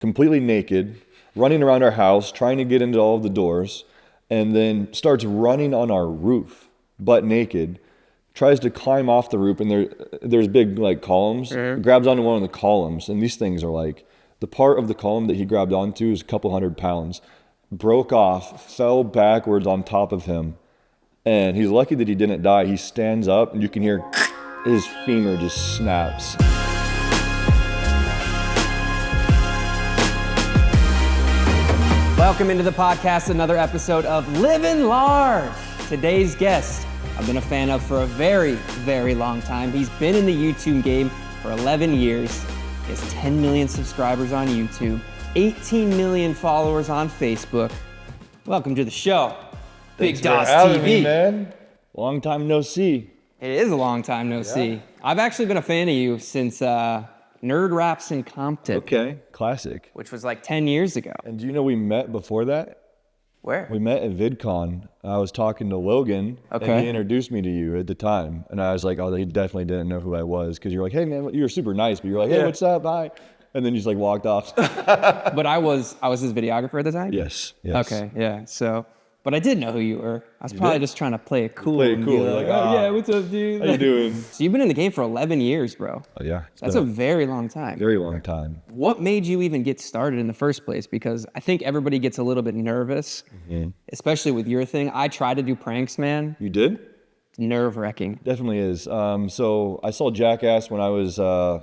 completely naked, running around our house, trying to get into all of the doors, and then starts running on our roof, butt naked, tries to climb off the roof, and there's big like columns, grabs onto one of the columns, and these things are like, the part of the column that he grabbed onto is a couple 100 pounds, broke off, fell backwards on top of him, and he's lucky that he didn't die. He stands up, and you can hear his femur just snaps. Welcome into the podcast, another episode of Living Large. Today's guest, I've been a fan of for a very, very long time. He's been in the YouTube game for 11 years. He has 10 million subscribers on YouTube, 18 million followers on Facebook. Welcome to the show, BigDawsTV. Man. Long time no see. It is a long time no see. I've actually been a fan of you since Nerd Raps in Compton. Okay, classic. Which was like 10 years ago. And do you know we met before that? Where? We met at VidCon. I was talking to Logan, and he introduced me to you at the time. And I was like, oh, he definitely didn't know who I was. Because you're like, hey, man, you were super nice. But you're like, hey, what's up? Bye. And then you just like walked off. But I was his videographer at the time? Yes. Okay, yeah. So, but I did know who you were. I was probably just trying to play it cool. Play it cool. Like, oh, yeah, what's up, dude? How you doing? So you've been in the game for 11 years, bro. Oh, yeah. That's a very long time. Very long time. What made you even get started in the first place? Because I think everybody gets a little bit nervous, especially with your thing. I tried to do pranks, man. You did? Nerve-wracking. Definitely is. So I saw Jackass when I was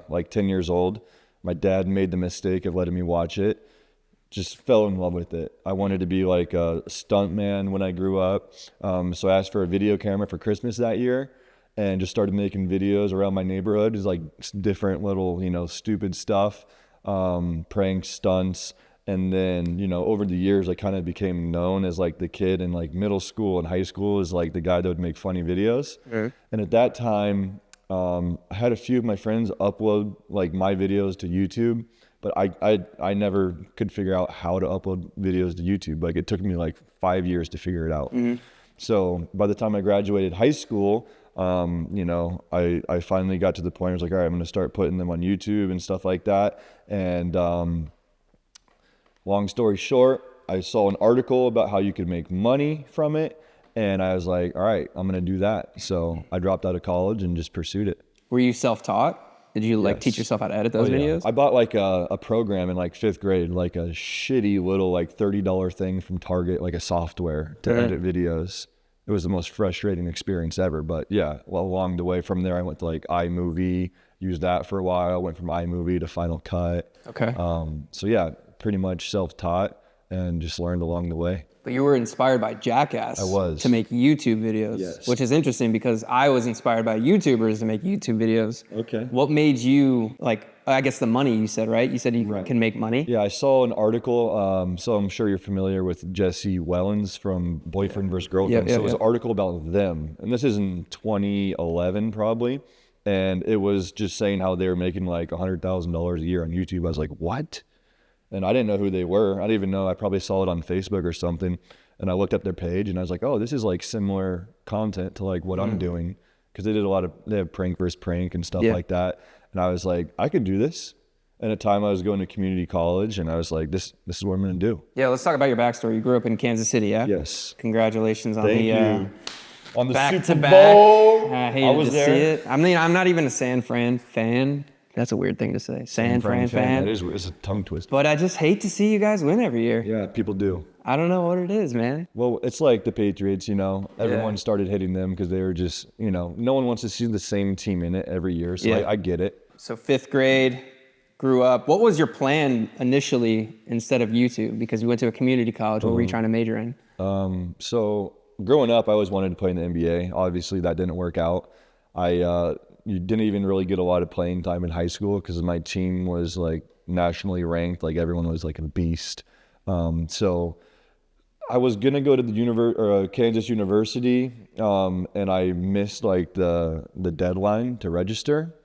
like 10 years old. My dad made the mistake of letting me watch it. Just fell in love with it. I wanted to be like a stunt man when I grew up. So I asked for a video camera for Christmas that year and just started making videos around my neighborhood. It's like different little, stupid stuff, pranks, stunts. And then, over the years, I kind of became known as like the kid in like middle school and high school as like the guy that would make funny videos. And at that time, I had a few of my friends upload like my videos to YouTube. But I never could figure out how to upload videos to YouTube. Like it took me like 5 years to figure it out. So by the time I graduated high school, I finally got to the point where I was like, all right, I'm going to start putting them on YouTube and stuff like that. And long story short, I saw an article about how you could make money from it. And I was like, all right, I'm going to do that. So I dropped out of college and just pursued it. Were you self-taught? Did you like teach yourself how to edit those videos? I bought like a program in like 5th grade, like a shitty little like $30 thing from Target, like a software to edit videos. It was the most frustrating experience ever. But yeah, well, along the way from there, I went to like iMovie, used that for a while, went from iMovie to Final Cut. Okay. So yeah, pretty much self-taught and just learned along the way. But you were inspired by Jackass to make YouTube videos, which is interesting because I was inspired by YouTubers to make YouTube videos. Okay. What made you, like, I guess the money you said, right? You said you can make money? Yeah, I saw an article, so I'm sure you're familiar with Jesse Wellens from Boyfriend vs. Girlfriend. So it was an article about them, and this is in 2011 probably, and it was just saying how they were making like $100,000 a year on YouTube. I was like, what? And I didn't know who they were. I didn't even know. I probably saw it on Facebook or something. And I looked up their page and I was like, oh, this is like similar content to like what I'm doing. Because they have prank versus prank and stuff like that. And I was like, I could do this. And at the time I was going to community college and I was like, this is what I'm going to do. Yeah, let's talk about your backstory. You grew up in Kansas City, yeah? Yes. Congratulations on Thank you. On the back Super to Bowl. back. I hated to see it. I mean, I'm not even a San Fran fan. That's a weird thing to say. San Fran fan. That is, it's a tongue twister. But I just hate to see you guys win every year. Yeah, people do. I don't know what it is, man. Well, it's like the Patriots, Everyone started hitting them because they were just, no one wants to see the same team in it every year. So I get it. So 5th grade, grew up. What was your plan initially instead of YouTube? Because you went to a community college. What were you trying to major in? So growing up, I always wanted to play in the NBA. Obviously, that didn't work out. You didn't even really get a lot of playing time in high school because my team was like nationally ranked. Like everyone was like a beast. So I was gonna go to the Kansas University, and I missed like the deadline to register.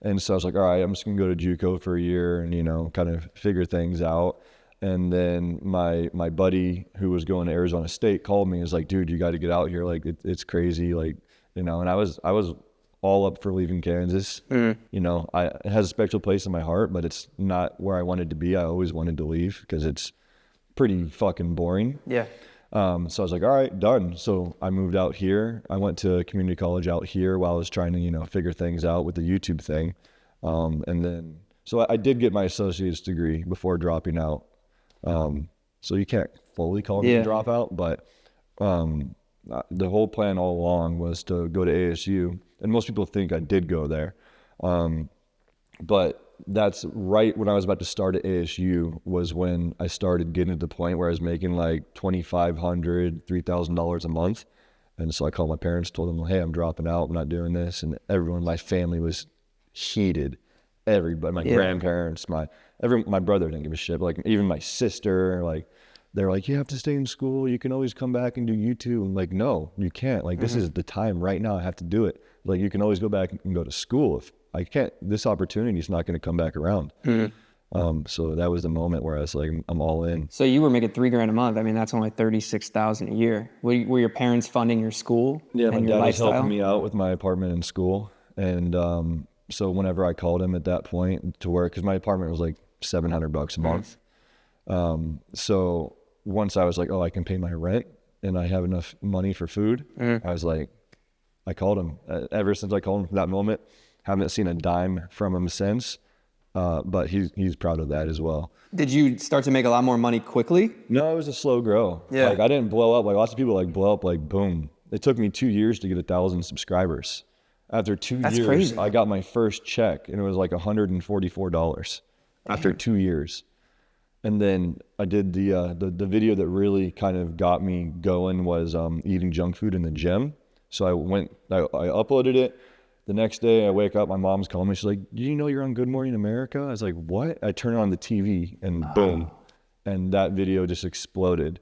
And so I was like, all right, I'm just gonna go to JUCO for a year and kind of figure things out. And then my buddy who was going to Arizona State called me and was like, dude, you got to get out here. Like it's crazy. Like, and I was all up for leaving Kansas. You know, it has a special place in my heart, but it's not where I wanted to be. I always wanted to leave because it's pretty fucking boring. Yeah. So I was like, all right, done. So I moved out here. I went to community college out here while I was trying to, you know, figure things out with the YouTube thing. And then, so I did get my associate's degree before dropping out. So you can't fully call it a dropout, but the whole plan all along was to go to ASU. And most people think I did go there. But that's right when I was about to start at ASU was when I started getting to the point where I was making like $2,500, $3,000 a month. And so I called my parents, told them, hey, I'm dropping out. I'm not doing this. And everyone in my family was heated. Everybody, my grandparents, my brother didn't give a shit. But like even my sister, like they're like, you have to stay in school. You can always come back and do YouTube. I'm like, no, you can't. Like this is the time right now. I have to do it. Like you can always go back and go to school. If I can't, this opportunity is not going to come back around. So that was the moment where I was like, I'm all in. So you were making $3,000 a month. I mean, that's only $36,000 a year. Were your parents funding your school? Yeah, and my your dad was lifestyle? helping me out with my apartment and school. And so whenever I called him at that point to work, because my apartment was like $700 a month. So once I was like, oh, I can pay my rent and I have enough money for food, I was like, I called him. Ever since I called him from that moment, haven't seen a dime from him since. But he's proud of that as well. Did you start to make a lot more money quickly? No, it was a slow grow. Yeah. Like I didn't blow up. Like lots of people like blow up like boom. It took me 2 years to get 1,000 subscribers. After 2 That's years, crazy. I got my first check and it was like $144 after 2 years. And then I did the video that really kind of got me going was eating junk food in the gym. So I uploaded it. The next day I wake up, my mom's calling me. She's like, "Do you know you're on Good Morning America?" I was like, "What?" I turn on the TV and boom. And that video just exploded.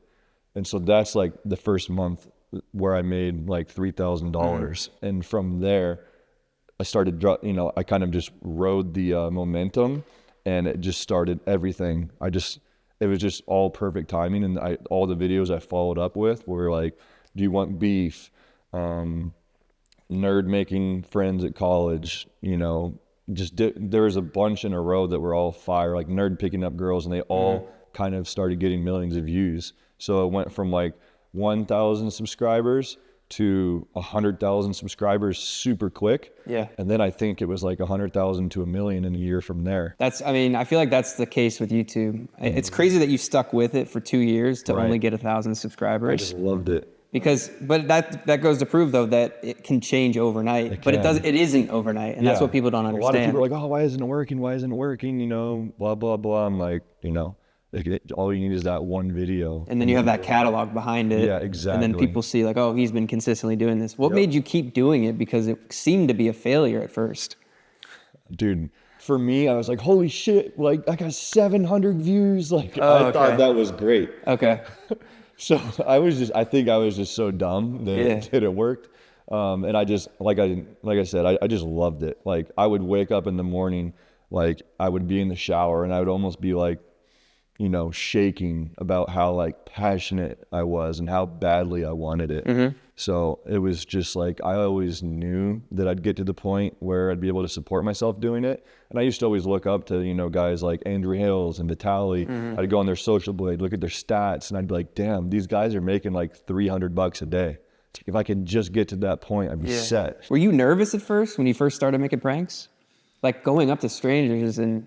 And so that's like the first month where I made like $3,000. And from there, I started, I kind of just rode the momentum and it just started everything. It was just all perfect timing. And all the videos I followed up with were like, do you want beef? Nerd making friends at college, there was a bunch in a row that were all fire, like nerd picking up girls, and they all kind of started getting millions of views. So it went from like 1,000 subscribers to 100,000 subscribers super quick. Yeah. And then I think it was like 100,000 to 1 million in a year from there. I feel like that's the case with YouTube. It's crazy that you stuck with it for 2 years to only get 1,000 subscribers. I just loved it. But that goes to prove though that it can change overnight. But it isn't overnight, and that's what people don't understand. A lot of people are like, "Oh, why isn't it working? Why isn't it working?" Blah blah blah. I'm like, all you need is that one video, and then you have that catalog behind it. Yeah, exactly. And then people see like, oh, he's been consistently doing this. What made you keep doing it? Because it seemed to be a failure at first. Dude, for me, I was like, holy shit! Like I got 700 views. Like I thought that was great. Okay. So I think I was just so dumb that it worked. And I just, like I said, I just loved it. Like I would wake up in the morning, like I would be in the shower and I would almost be like, shaking about how like passionate I was and how badly I wanted it. So it was just like, I always knew that I'd get to the point where I'd be able to support myself doing it. And I used to always look up to, guys like Andrew Hales and Vitaly. I'd go on their social blade, look at their stats, and I'd be like, damn, these guys are making like $300 a day. If I could just get to that point, I'd be set. Were you nervous at first when you first started making pranks? Like going up to strangers and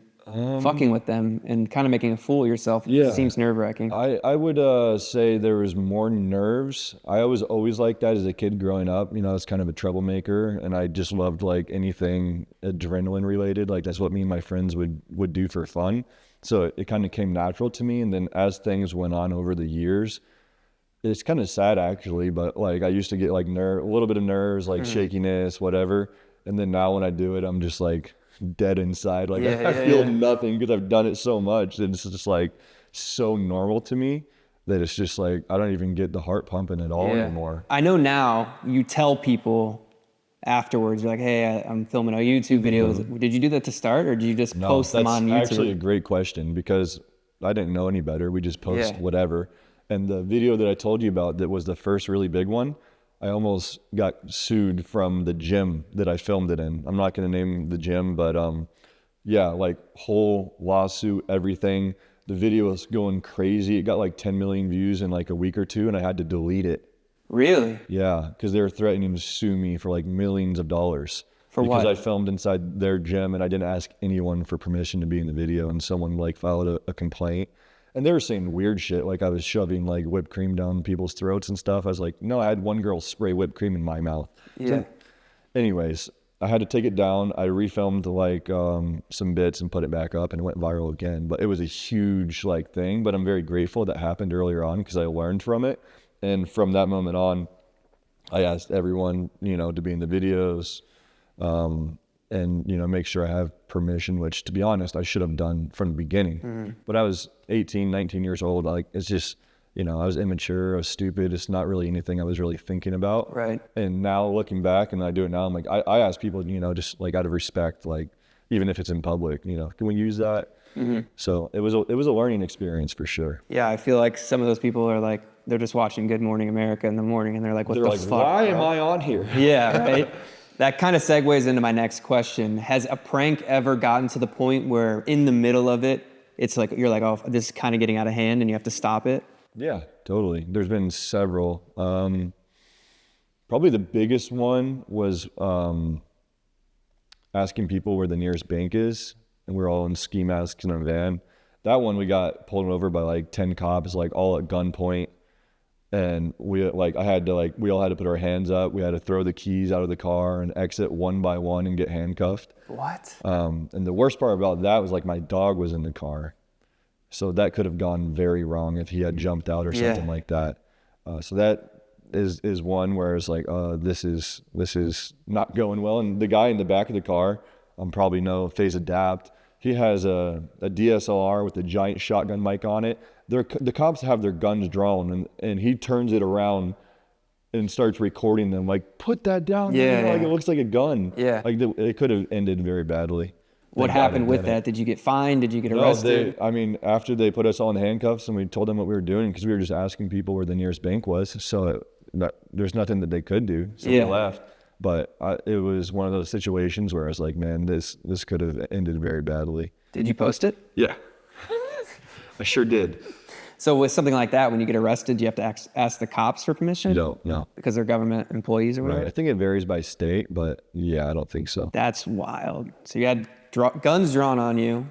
fucking with them and kind of making a fool of yourself seems nerve-wracking. I would say there was more nerves. I was always like that as a kid growing up. I was kind of a troublemaker, and I just loved like anything adrenaline related. Like that's what me and my friends would do for fun. So it kind of came natural to me. And then as things went on over the years, it's kind of sad actually, but like I used to get like a little bit of nerves, like shakiness, whatever. And then now when I do it, I'm just like dead inside. Like I feel nothing because I've done it so much. And it's just like so normal to me that it's just like I don't even get the heart pumping at all anymore. I know now you tell people afterwards, you're like, hey, I'm filming a YouTube video. Did you do that to start, or did you just post them on YouTube? That's actually a great question because I didn't know any better. We just post whatever. And the video that I told you about that was the first really big one, I almost got sued from the gym that I filmed it in. I'm not going to name the gym, but yeah, like whole lawsuit, everything. The video was going crazy. It got like 10 million views in like a week or two, and I had to delete it. Really? Yeah, because they were threatening to sue me for like millions of dollars. For what? Because I filmed inside their gym and I didn't ask anyone for permission to be in the video, and someone like filed a complaint. And they were saying weird shit, like I was shoving like whipped cream down people's throats and stuff. I was like, no, I had one girl spray whipped cream in my mouth. Yeah. So, anyways, I had to take it down. I refilmed like some bits and put it back up, and it went viral again. But it was a huge like thing, but I'm very grateful that happened earlier on because I learned from it. And from that moment on, I asked everyone, you know, to be in the videos, and, you know, make sure I have permission, which to be honest, I should have done from the beginning. But I was 18, 19 years old. Like, it's just, you know, I was immature, I was stupid. It's not really anything I was really thinking about. Right. And now looking back and I do it now, I'm like, I ask people, you know, just like out of respect, like, even if it's in public, you know, can we use that? So it was a learning experience for sure. Yeah, I feel like some of those people are like, they're just watching Good Morning America in the morning and they're like, what They're the like, fuck? why bro? am I on here? Yeah, right. That kind of segues into my next question. Has a prank ever gotten to the point where in the middle of it, it's like, you're like, oh, this is kind of getting out of hand and you have to stop it? Yeah, totally. There's been several. Probably the biggest one was asking people where the nearest bank is, and we're all in ski masks in a van. That one we got pulled over by like 10 cops, like all at gunpoint. And we all had to put our hands up. We had to throw the keys out of the car and exit one by one and get handcuffed. What? And the worst part about that was like my dog was in the car. So that could have gone very wrong if he had jumped out or something like that. So that is one where it's like, this is not going well. And the guy in the back of the car, probably know Phase Adapt. He has a DSLR with a giant shotgun mic on it. The cops have their guns drawn, and he turns it around and starts recording them. Like, put that down. Yeah, Like, it looks like a gun. Yeah. Like, it could have ended very badly. What Thank God happened it with didn't. that? Did you get fined? Did you get No, arrested? after they put us all in handcuffs and we told them what we were doing, because we were just asking people where the nearest bank was. So there's nothing that they could do. So we left. But it was one of those situations where I was like, man, this could have ended very badly. Did you post it? Yeah. I sure did. So with something like that, when you get arrested, do you have to ask the cops for permission? No. Because they're government employees or whatever? Right. I think it varies by state, but yeah, I don't think so. That's wild. So you had guns drawn on you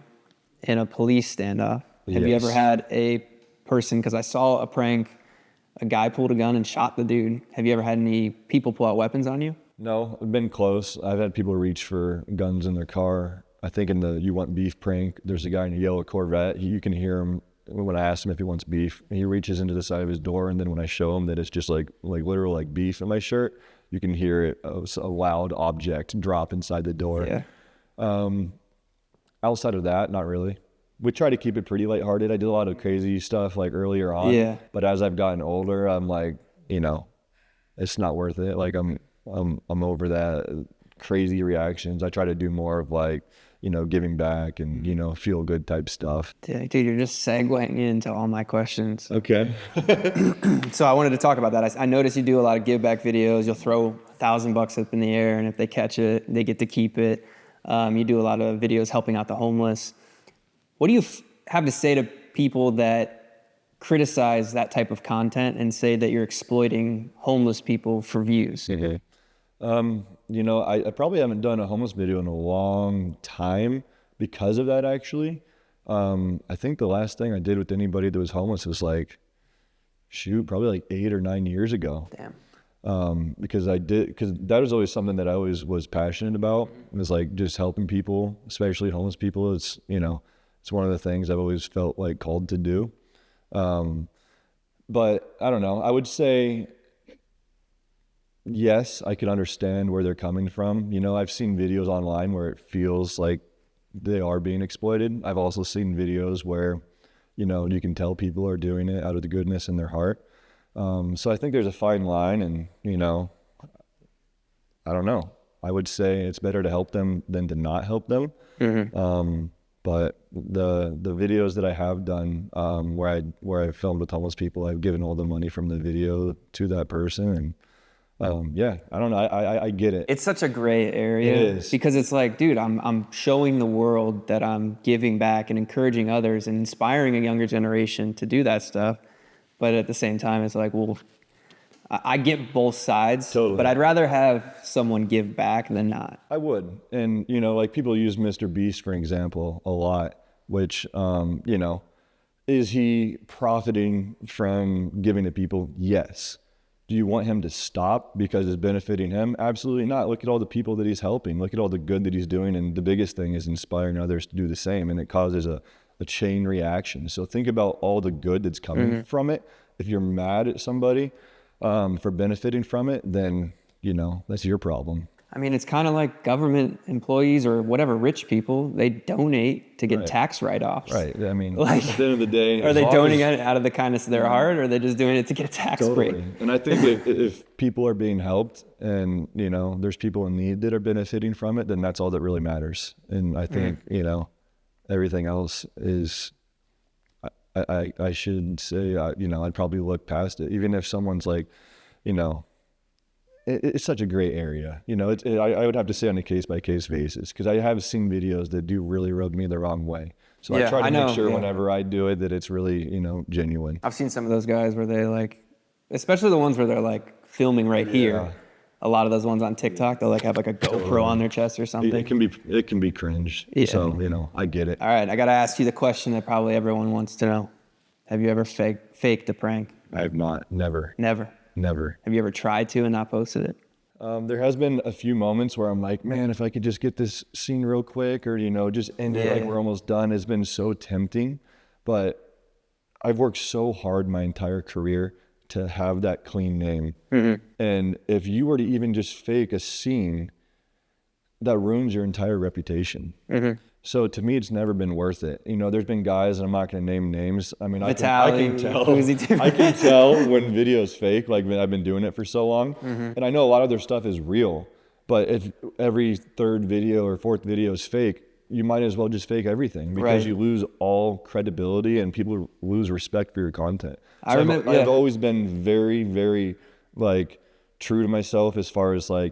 in a police standoff. Have you ever had a person, because I saw a prank, a guy pulled a gun and shot the dude. Have you ever had any people pull out weapons on you? No, I've been close. I've had people reach for guns in their car. I think in the You Want Beef prank, there's a guy in a yellow Corvette. You can hear him when I ask him if he wants beef. He reaches into the side of his door, and then when I show him that it's just like literal like beef in my shirt, you can hear it, a loud object drop inside the door. Yeah. Outside of that, not really. We try to keep it pretty lighthearted. I did a lot of crazy stuff like earlier on. Yeah. But as I've gotten older, I'm like, you know, it's not worth it. Like I'm over that crazy reactions. I try to do more of like, you know, giving back and, you know, feel good type stuff. Dude, you're just segueing into all my questions. Okay. So I wanted to talk about that. I noticed you do a lot of give back videos. You'll throw $1,000 up in the air, and if they catch it, they get to keep it. You do a lot of videos helping out the homeless. What do you have to say to people that criticize that type of content and say that you're exploiting homeless people for views? Mm-hmm. You know, I probably haven't done a homeless video in a long time because of that, actually. I think the last thing I did with anybody that was homeless was like, probably like 8 or 9 years ago. Damn. Because that was always something that I always was passionate about. It was like just helping people, especially homeless people. It's, you know, it's one of the things I've always felt like called to do. But I don't know, I would say, yes, I could understand where they're coming from. You know, I've seen videos online where it feels like they are being exploited. I've also seen videos where, you know, you can tell people are doing it out of the goodness in their heart. So I think there's a fine line, and, you know, I don't know. I would say it's better to help them than to not help them. Mm-hmm. But the videos that I have done, where I filmed with homeless people, I've given all the money from the video to that person, and Yeah, I don't know. I get it. It's such a gray area. It is. Because it's like, dude, I'm showing the world that I'm giving back and encouraging others and inspiring a younger generation to do that stuff. But at the same time, it's like, well, I get both sides, Totally. but I'd rather have someone give back than not. I would. And, like people use Mr. Beast, for example, a lot, which, is he profiting from giving to people? Yes. Do you want him to stop because it's benefiting him? Absolutely not. Look at all the people that he's helping. Look at all the good that he's doing. And the biggest thing is inspiring others to do the same. And it causes a chain reaction. So think about all the good that's coming from it. If you're mad at somebody for benefiting from it, then, that's your problem. I mean, it's kind of like government employees or whatever, rich people, they donate to get tax write-offs. Right. I mean, like, at the end of the day, are they donating it out of the kindness of their heart, or are they just doing it to get a tax break? And I think if people are being helped and, there's people in need that are benefiting from it, then that's all that really matters. And I think, everything else is, I should say, I'd probably look past it. Even if someone's like, it's such a gray area. I would have to say on a case-by-case basis, because I have seen videos that do really rub me the wrong way. So I try to make sure whenever I do it that it's really, genuine. I've seen some of those guys where they like, especially the ones where they're like filming right here. A lot of those ones on TikTok, they'll like have like a GoPro on their chest or something. It can be cringe. Yeah. So, I get it. All right, I got to ask you the question that probably everyone wants to know. Have you ever faked a prank? I have not. Never. Never. Have you ever tried to and not posted it? There has been a few moments where I'm like, man, if I could just get this scene real quick, or, just end it like we're almost done. It's been so tempting, but I've worked so hard my entire career to have that clean name. And if you were to even just fake a scene, that ruins your entire reputation. So to me, it's never been worth it. There's been guys, and I'm not going to name names. I mean, I can tell. I can tell when video's fake. Like, I've been doing it for so long, and I know a lot of their stuff is real. But if every third video or fourth video is fake, you might as well just fake everything, because you lose all credibility and people lose respect for your content. So I've always been very, very true to myself as far as I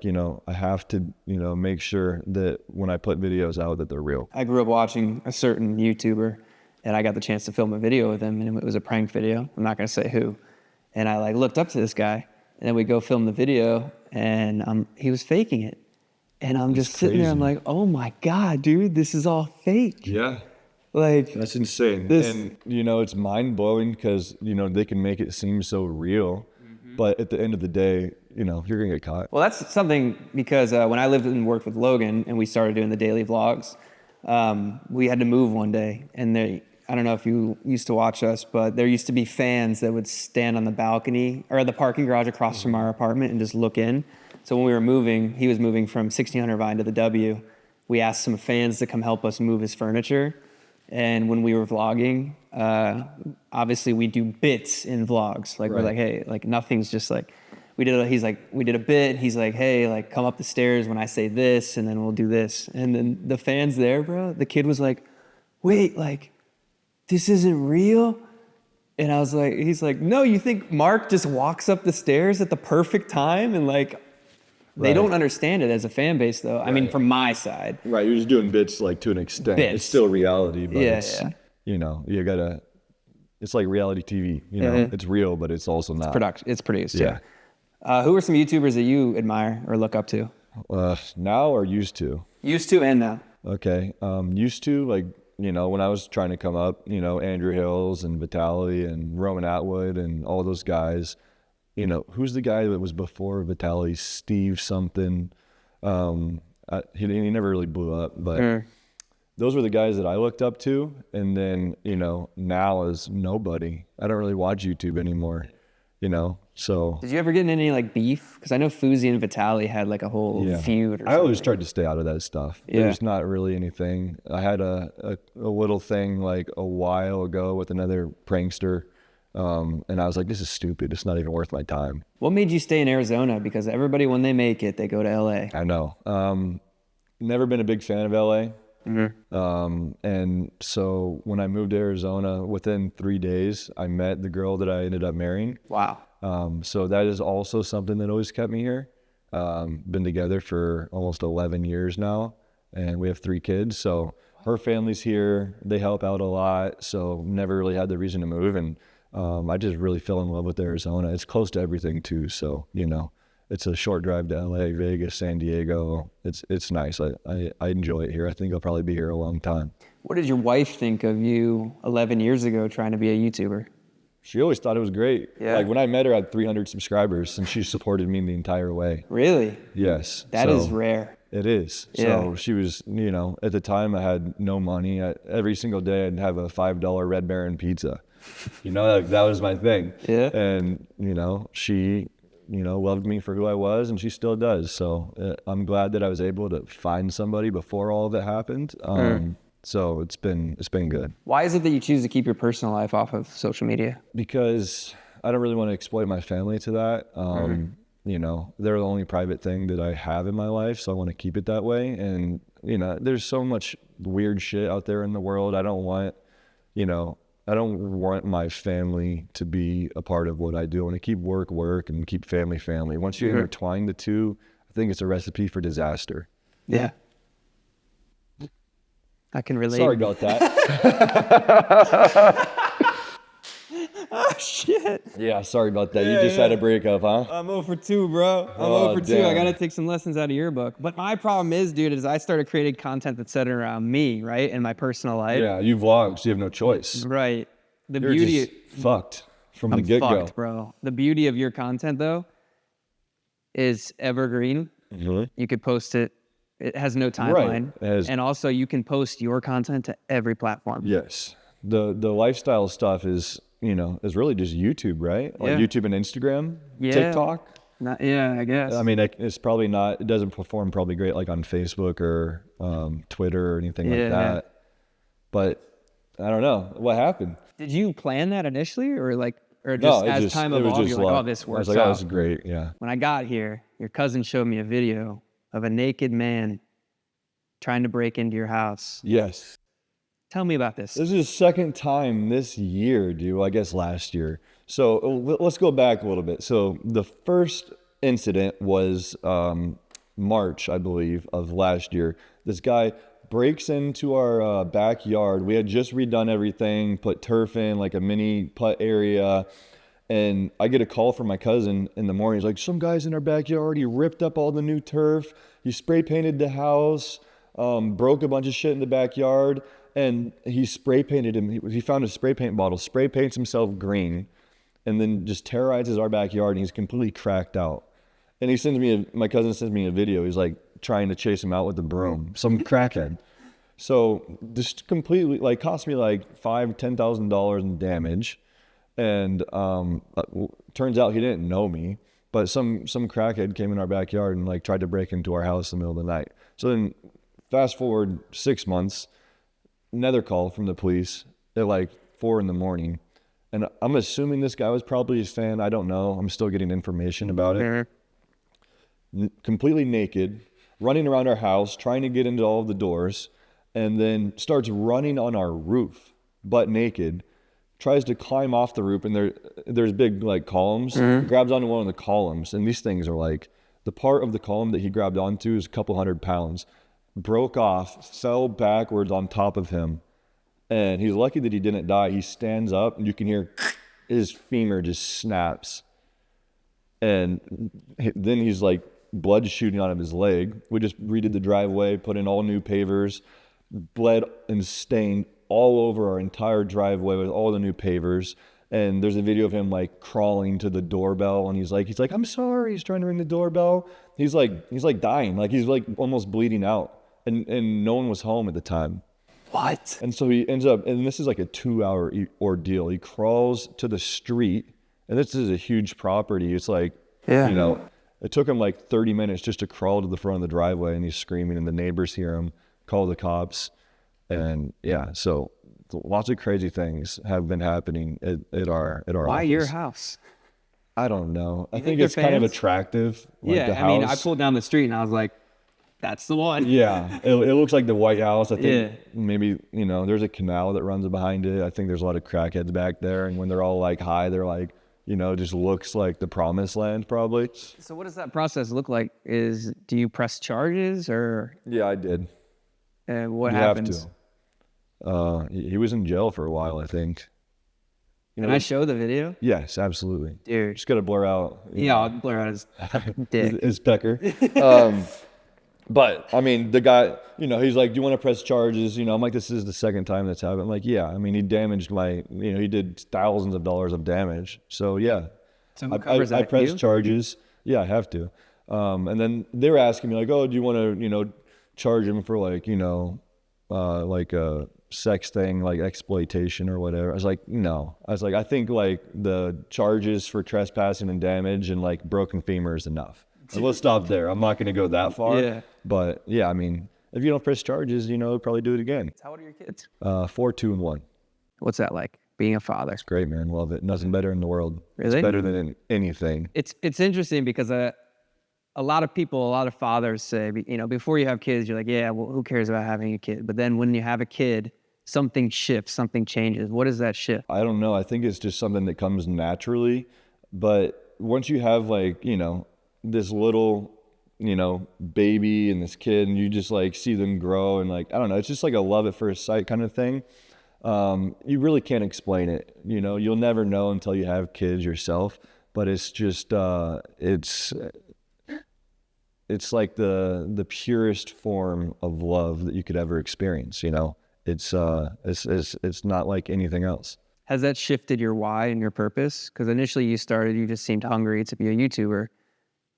have to, make sure that when I put videos out that they're real. I grew up watching a certain YouTuber, and I got the chance to film a video with him, and it was a prank video. I'm not going to say who. And I looked up to this guy, and then we go film the video, and he was faking it. And I'm just sitting there, I'm like, oh my God, dude, this is all fake. Yeah. That's insane. And, it's mind blowing because, they can make it seem so real. But at the end of the day, you're going to get caught. Well, that's something because when I lived and worked with Logan and we started doing the daily vlogs, we had to move one day. And I don't know if you used to watch us, but there used to be fans that would stand on the balcony or the parking garage across from our apartment and just look in. So when we were moving, he was moving from 1600 Vine to the W. We asked some fans to come help us move his furniture. And when we were vlogging, obviously we do bits in vlogs. We're like, hey, nothing's just we did a bit. He's like, hey, come up the stairs when I say this, and then we'll do this. And then the fans there, bro, the kid was like, wait, this isn't real? And I was like, he's like, no, you think Mark just walks up the stairs at the perfect time? And they don't understand it as a fan base, though. I mean, from my side. Right, you're just doing bits to an extent. It's still reality, but it's, you gotta, it's like reality TV, it's real, but it's also not. It's produced, yeah. Who are some YouTubers that you admire or look up to? Now or used to? Used to and now. Okay, used to, when I was trying to come up, Andrew Hills and Vitaly and Roman Atwood and all those guys. Who's the guy that was before Vitaly? Steve something. He never really blew up, but those were the guys that I looked up to. And then, now is nobody. I don't really watch YouTube anymore, so. Did you ever get in any beef? Because I know Fuzi and Vitaly had a whole feud. I always tried to stay out of that stuff. There's not really anything. I had a little thing a while ago with another prankster. And I was like, this is stupid. It's not even worth my time. What made you stay in Arizona? Because everybody, when they make it, they go to LA. I know. Never been a big fan of LA. And so when I moved to Arizona, within 3 days, I met the girl that I ended up marrying. Wow. So that is also something that always kept me here. Been together for almost 11 years now, and we have 3 kids. So her family's here. They help out a lot. So never really had the reason to move. And I just really fell in love with Arizona. It's close to everything too. So, you know, it's a short drive to LA, Vegas, San Diego. It's nice. I enjoy it here. I think I'll probably be here a long time. What did your wife think of you 11 years ago trying to be a YouTuber? She always thought it was great. Yeah. Like when I met her, I had 300 subscribers, and she supported me the entire way. Really? Yes. That is rare. It is. Yeah. So she was, you know, at the time I had no money. Every single day I'd have a $5 Red Baron pizza. You know, that was my thing. Yeah. And, you know, she, you know, loved me for who I was, and she still does. So I'm glad that I was able to find somebody before all of it happened. So it's been good. Why is it that you choose to keep your personal life off of social media? Because I don't really want to exploit my family to that. You know, they're the only private thing that I have in my life, so I want to keep it that way. And, you know, there's so much weird shit out there in the world. I don't want my family to be a part of what I do. I want to keep work, and keep family. Once you intertwine the two, I think it's a recipe for disaster. Yeah. I can relate. Sorry about that. Oh, shit. Yeah, sorry about that. You just had a breakup, huh? I'm 0 for 2, bro. I'm 0 for 2. Damn. I got to take some lessons out of your book. But my problem is, dude, is I started creating content that's centered around me, right? In my personal life. Yeah, you vlog, so you have no choice. Right. The You're beauty... just fucked from the I'm get-go. fucked, bro. The beauty of your content, though, is evergreen. You could post it. It has no timeline. Right. And also, you can post your content to every platform. Yes. The lifestyle stuff is, you know, is really just YouTube, right? Like YouTube and Instagram, TikTok. I guess. I mean, it's probably not, it doesn't perform probably great like on Facebook or Twitter or anything like that. But I don't know. What happened? Did you plan that initially or just No, as time evolved, you're like, oh, this works I was like, out? oh, this is great, yeah. When I got here, your cousin showed me a video of a naked man trying to break into your house. Yes. Tell me about this. This is the second time this year, dude. Well, I guess last year. So let's go back a little bit. So the first incident was March, I believe, of last year. This guy breaks into our backyard. We had just redone everything, put turf in, like a mini putt area. And I get a call from my cousin in the morning. He's like, some guy's in our backyard. He ripped up all the new turf. He spray painted the house, broke a bunch of shit in the backyard. And he spray painted him. He found a spray paint bottle, spray paints himself green, and then just terrorizes our backyard. And he's completely cracked out. And he sends me my cousin sends me a video. He's like trying to chase him out with a broom, some crackhead. So this completely like cost me like $5,000-$10,000 in damage. And turns out he didn't know me, but some crackhead came in our backyard and like tried to break into our house in the middle of the night. So then fast forward 6 months, another call from the police at like 4 a.m. And I'm assuming this guy was probably his fan. I don't know. I'm still getting information about it. Completely naked, running around our house, trying to get into all of the doors, and then starts running on our roof, butt naked. Tries to climb off the roof, and there's big like columns. Grabs onto one of the columns, and these things are like, the part of the column that he grabbed onto is a couple 100 pounds. Broke off, fell backwards on top of him, and he's lucky that he didn't die. He stands up, and you can hear his femur just snaps, and then he's like blood shooting out of his leg. We just redid the driveway, put in all new pavers, bled and stained all over our entire driveway with all the new pavers. And there's a video of him like crawling to the doorbell, and he's like, I'm sorry. He's trying to ring the doorbell. He's like dying. Like he's like almost bleeding out, and no one was home at the time. What? And so he ends up, and this is like a 2-hour ordeal. He crawls to the street, and this is a huge property. It's like, you know, it took him like 30 minutes just to crawl to the front of the driveway, and he's screaming, and the neighbors hear him, call the cops. And yeah, so lots of crazy things have been happening at our Why office. your house? I don't know. I think they're it's kind of fans? attractive. Like Yeah, the I mean, I house. pulled down the street and I was like, That's the one. Yeah, it looks like the White House. I think Yeah. maybe, there's a canal that runs behind it. I think there's a lot of crackheads back there. And when they're all like high, they're like, just looks like the promised land probably. So what does that process look like? Do you press charges or Yeah, I did. what You happens? have to. He was in jail for a while, I think. Can I show the video? Yes, absolutely. Dude. Just got to blur out. Yeah, I'll blur out his dick. His pecker. But I mean, the guy, he's like, "Do you want to press charges?" I'm like, "This is the second time that's happened." I'm like, "Yeah." I mean, he damaged he did thousands of dollars of damage. So yeah, So who covers I that? press You? charges. Yeah, I have to. And then they were asking me like, "Oh, do you want to, charge him for like a sex thing, like exploitation or whatever?" I was like, "No." I was like, "I think like the charges for trespassing and damage and like broken femur is enough. So we'll stop there. I'm not going to go that far." Yeah. But yeah, I mean, if you don't press charges, probably do it again. How old are your kids? 4, 2, and 1. What's that like, being a father? Great, man. Love it. Nothing better in the world. Really? It's better than anything. It's interesting because a lot of people, a lot of fathers say, before you have kids, you're like, yeah, well, who cares about having a kid? But then when you have a kid, something shifts, something changes. What is that shift? I don't know. I think it's just something that comes naturally. But once you have like, this little, baby and this kid, and you just like see them grow and like, I don't know, it's just like a love at first sight kind of thing. You really can't explain it. You'll never know until you have kids yourself, but it's just, it's like the purest form of love that you could ever experience. It's not like anything else. Has that shifted your why and your purpose? Because initially you just seemed hungry to be a YouTuber.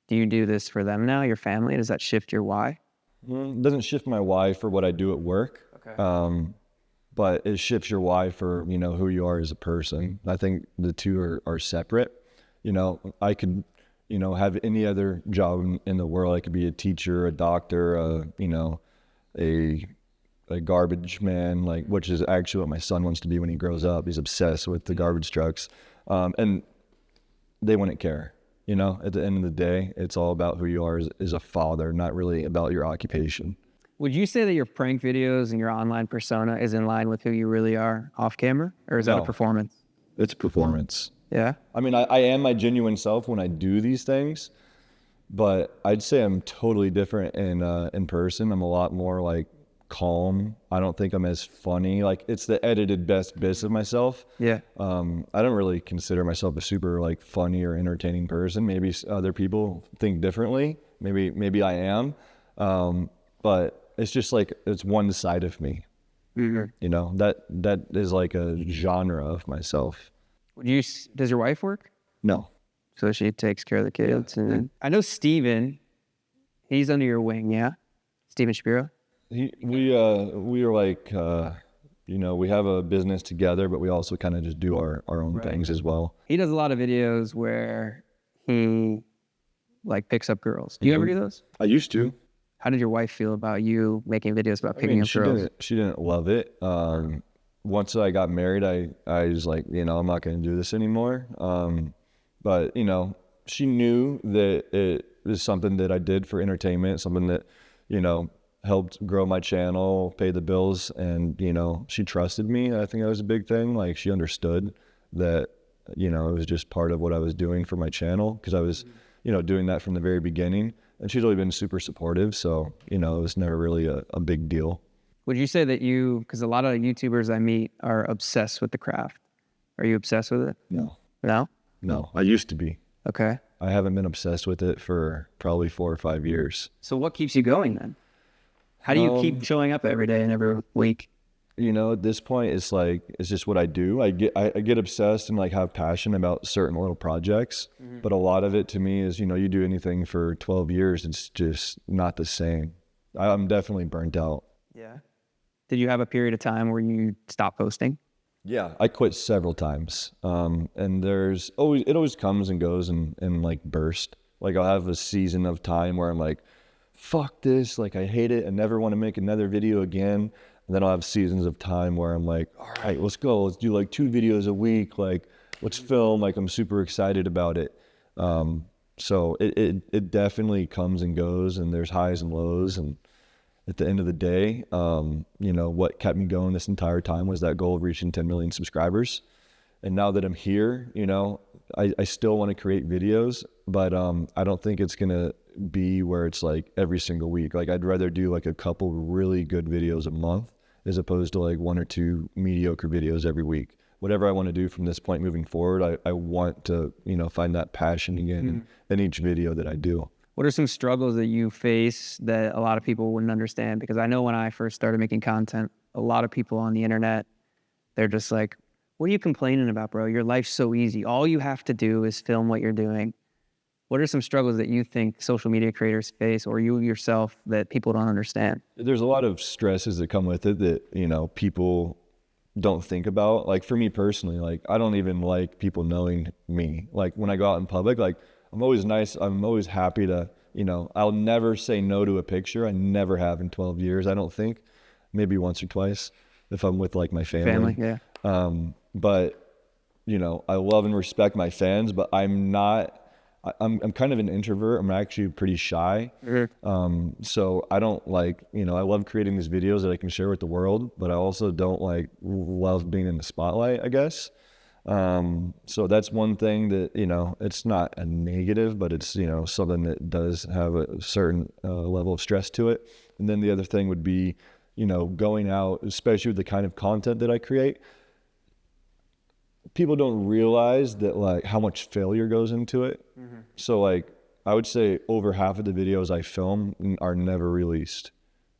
Do you do this for them now, your family? Does that shift your why? It doesn't shift my why for what I do at work. Okay. But it shifts your why for, who you are as a person. I think the two are separate. I could, have any other job in the world. I could be a teacher, a doctor, a garbage man, which is actually what my son wants to be when he grows up. He's obsessed with the garbage trucks. And they wouldn't care. At the end of the day, it's all about who you are as a father, not really about your occupation. Would you say that your prank videos and your online persona is in line with who you really are off camera? Or is that a No. performance? It's performance. Yeah? I mean, I am my genuine self when I do these things, but I'd say I'm totally different in person. I'm a lot more like calm. I don't think I'm as funny. Like it's the edited best bits of myself. Yeah. I don't really consider myself a super like funny or entertaining person. Maybe other people think differently. Maybe I am. But it's just like, it's one side of me. Mm-hmm. That is like a genre of myself. Does your wife work? No. So she takes care of the kids. Yeah. And I know Steven, he's under your wing, yeah? Steven Shapiro? We are like, we have a business together, but we also kind of just do our own things as well. He does a lot of videos where he like picks up girls. Do you ever do those? I used to. How did your wife feel about you making videos about picking up girls? She didn't love it. Once I got married, I was like, I'm not going to do this anymore. But she knew that it was something that I did for entertainment, something that, helped grow my channel, pay the bills, and she trusted me. I think that was a big thing. Like she understood that it was just part of what I was doing for my channel, because I was doing that from the very beginning, and she's always been super supportive, so it was never really a big deal. Would you say that because a lot of YouTubers I meet are obsessed with the craft. Are you obsessed with it? No, I used to be. Okay. I haven't been obsessed with it for probably 4 or 5 years. So what keeps you going then? How do you keep showing up every day and every week? At this point, it's like, it's just what I do. I get obsessed and like have passion about certain little projects, but a lot of it to me is, you do anything for 12 years, it's just not the same. I'm definitely burnt out. Yeah. Did you have a period of time where you stopped posting? Yeah, I quit several times. And it always comes and goes in like burst. Like I'll have a season of time where I'm like, fuck this, like I hate it, I never want to make another video again. And then I'll have seasons of time where I'm like, all right, let's go, let's do like 2 videos a week, like let's film, like I'm super excited about it. So it definitely comes and goes, and there's highs and lows. And at the end of the day, you know, what kept me going this entire time was that goal of reaching 10 million subscribers. And now that I'm here, you know, I still want to create videos, but I don't think it's going to be where it's like every single week. Like I'd rather do like a couple really good videos a month as opposed to like 1 or 2 mediocre videos every week. Whatever I want to do from this point moving forward, I want to, you know, find that passion again in each video that I do. What are some struggles that you face that a lot of people wouldn't understand? Because I know when I first started making content, a lot of people on the internet, they're just like, what are you complaining about, bro? Your life's so easy. All you have to do is film what you're doing. What are some struggles that you think social media creators face, or you yourself, that people don't understand? There's a lot of stresses that come with it that, you know, people don't think about. Like for me personally, like I don't even like people knowing me. Like when I go out in public, like I'm always nice. I'm always happy to, you know, I'll never say no to a picture. I never have in 12 years, I don't think. Maybe once or twice if I'm with like my family. Yeah. But, you know, I love and respect my fans, but I'm kind of an introvert. I'm actually pretty shy. So I don't like, you know, I love creating these videos that I can share with the world, but I also don't like love being in the spotlight, I guess. So that's one thing that, you know, it's not a negative, but it's, you know, something that does have a certain level of stress to it. And then the other thing would be, you know, going out, especially with the kind of content that I create, people don't realize that like how much failure goes into it. So like I would say over half of the videos I film are never released,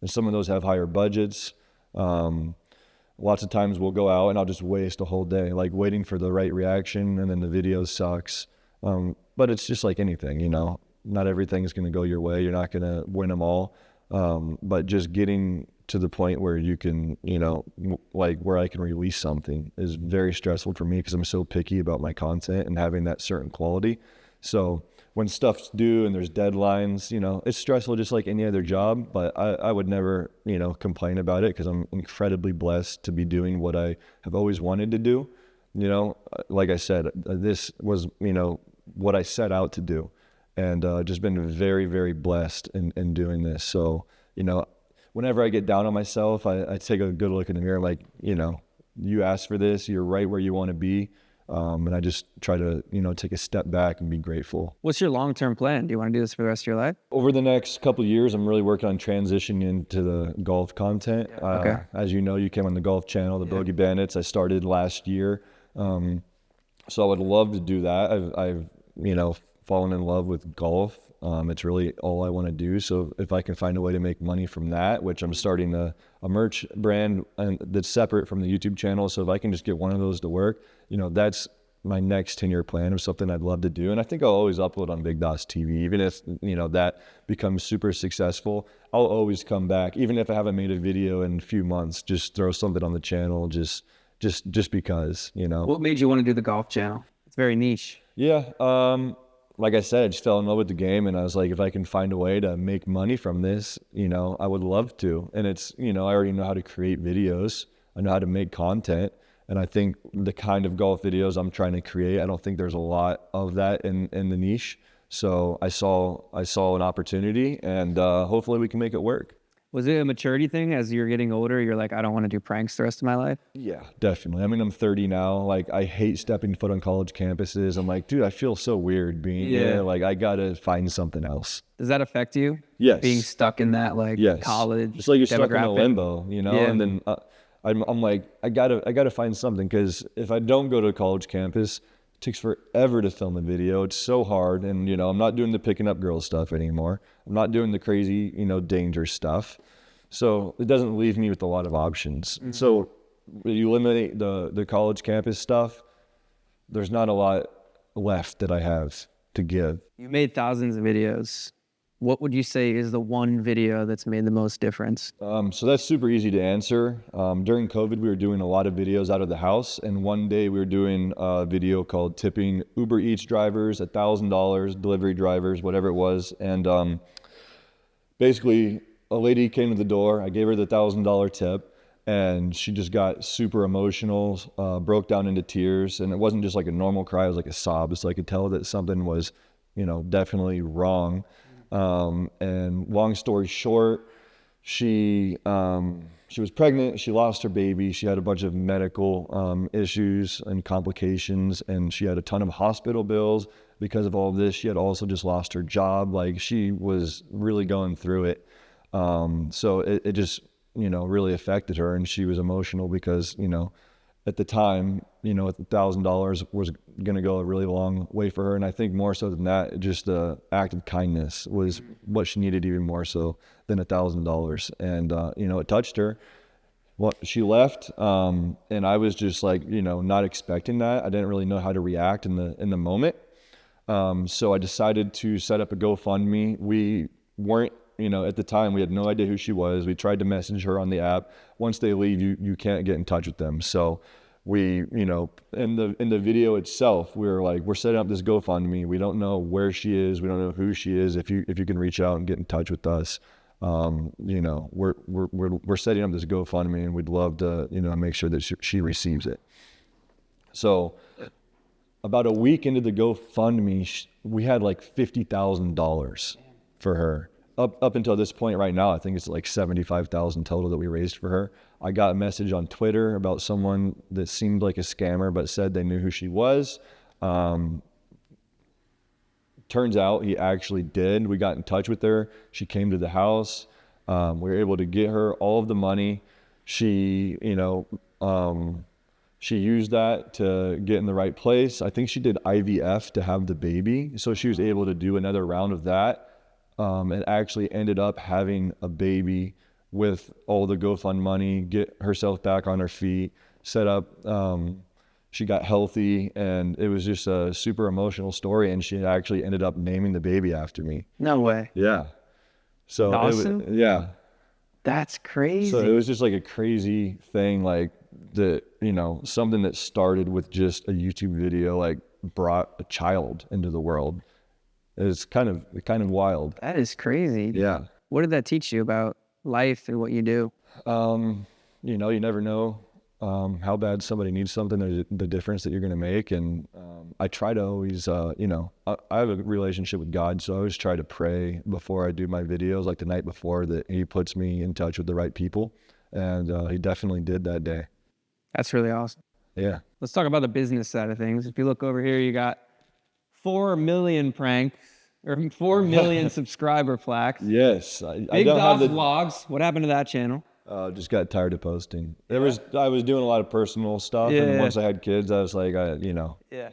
and some of those have higher budgets. Lots of times we'll go out and I'll just waste a whole day like waiting for the right reaction, and then the video sucks. But it's just like anything, you know, not everything is going to go your way. You're not going to win them all. But just getting to the point where you can, you know, like where I can release something is very stressful for me because I'm so picky about my content and having that certain quality. So when stuff's due and there's deadlines, you know, it's stressful just like any other job, but I would never, you know, complain about it because I'm incredibly blessed to be doing what I have always wanted to do. You know, like I said, this was, you know, what I set out to do, and just been very, very blessed in doing this. So, you know, whenever I get down on myself, I take a good look in the mirror, like, you know, you asked for this, you're right where you want to be. And I just try to, you know, take a step back and be grateful. What's your long-term plan? Do you want to do this for the rest of your life? Over the next couple of years, I'm really working on transitioning into the golf content. Okay. As you know, you came on the golf channel, the Bogey Bandits. I started last year. So I would love to do that. I've, you know, fallen in love with golf. It's really all I want to do. So if I can find a way to make money from that, which I'm starting a merch brand that's separate from the YouTube channel. So if I can just get one of those to work, you know, that's my next 10-year plan of something I'd love to do. And I think I'll always upload on BigDawsTV, even if, you know, that becomes super successful. I'll always come back, even if I haven't made a video in a few months, just throw something on the channel, just because, you know. What made you want to do the golf channel? It's very niche. Yeah. Like I said, I just fell in love with the game, and I was like, if I can find a way to make money from this, you know, I would love to. And it's, you know, I already know how to create videos. I know how to make content. And I think the kind of golf videos I'm trying to create, I don't think there's a lot of that in the niche. So I saw an opportunity, and hopefully we can make it work. Was it a maturity thing as you're getting older? You're like, I don't want to do pranks the rest of my life? Yeah, definitely. I mean, I'm 30 now. Like, I hate stepping foot on college campuses. I'm like, dude, I feel so weird being here. Like, I got to find something else. Does that affect you? Yes. Being stuck in that, like, college It's like you're stuck in a demographic? limbo, you know? And then I'm like, I gotta find something, because if I don't go to a college campus, it takes forever to film a video. It's so hard. And, you know, I'm not doing the picking up girls stuff anymore. I'm not doing the crazy, you know, dangerous stuff. So it doesn't leave me with a lot of options. Mm-hmm. So you eliminate the college campus stuff, there's not a lot left that I have to give. You made thousands of videos. What would you say is the one video that's made the most difference? So that's super easy to answer. During COVID, we were doing a lot of videos out of the house. And one day we were doing a video called tipping Uber Eats drivers $1,000, delivery drivers, whatever it was. And basically a lady came to the door. I gave her the $1,000 tip, and she just got super emotional, broke down into tears. And it wasn't just like a normal cry, it was like a sob. So I could tell that something was definitely wrong. And long story short, she was pregnant. She lost her baby. She had a bunch of medical issues and complications, and she had a ton of hospital bills because of all of this. She had also just lost her job. Like, she was really going through it. So it just, really affected her, and she was emotional because, at the time, $1,000 was going to go a really long way for her. And I think more so than that, just the act of kindness was what she needed even more so than $1,000. And, it touched her. Well, she left, and I was just like, not expecting that. I didn't really know how to react in the moment. So I decided to set up a GoFundMe. We weren't, at the time, we had no idea who she was. We tried to message her on the app. Once they leave, you can't get in touch with them. So we, in the video itself, we were like, we're setting up this GoFundMe. We don't know where she is. We don't know who she is. If you can reach out and get in touch with us, we're setting up this GoFundMe, and we'd love to, make sure that she receives it. So about a week into the GoFundMe, we had like $50,000 for her. Up until this point right now, I think it's like 75,000 total that we raised for her. I got a message on Twitter about someone that seemed like a scammer, but said they knew who she was. Turns out he actually did. We got in touch with her. She came to the house. We were able to get her all of the money. She, she used that to get in the right place. I think she did IVF to have the baby. So she was able to do another round of that. And actually ended up having a baby with all the GoFund money, get herself back on her feet, set up, she got healthy, and it was just a super emotional story, and she actually ended up naming the baby after me. No way. Yeah. So Awesome. Yeah. That's crazy. So it was just like a crazy thing, like that, something that started with just a YouTube video, like brought a child into the world. It's kind of wild. That is crazy. Yeah. What did that teach you about life and what you do? You never know how bad somebody needs something, the difference that you're going to make. And I try to always, I have a relationship with God, so I always try to pray before I do my videos, like the night before, that he puts me in touch with the right people. And he definitely did that day. That's really awesome. Yeah. Let's talk about the business side of things. If you look over here, you got 4 million pranks, or 4 million subscriber plaques. Yes. I Big don't have Dawes Vlogs. What happened to that channel? Just got tired of posting. I was doing a lot of personal stuff, and once I had kids, I was like, Yeah.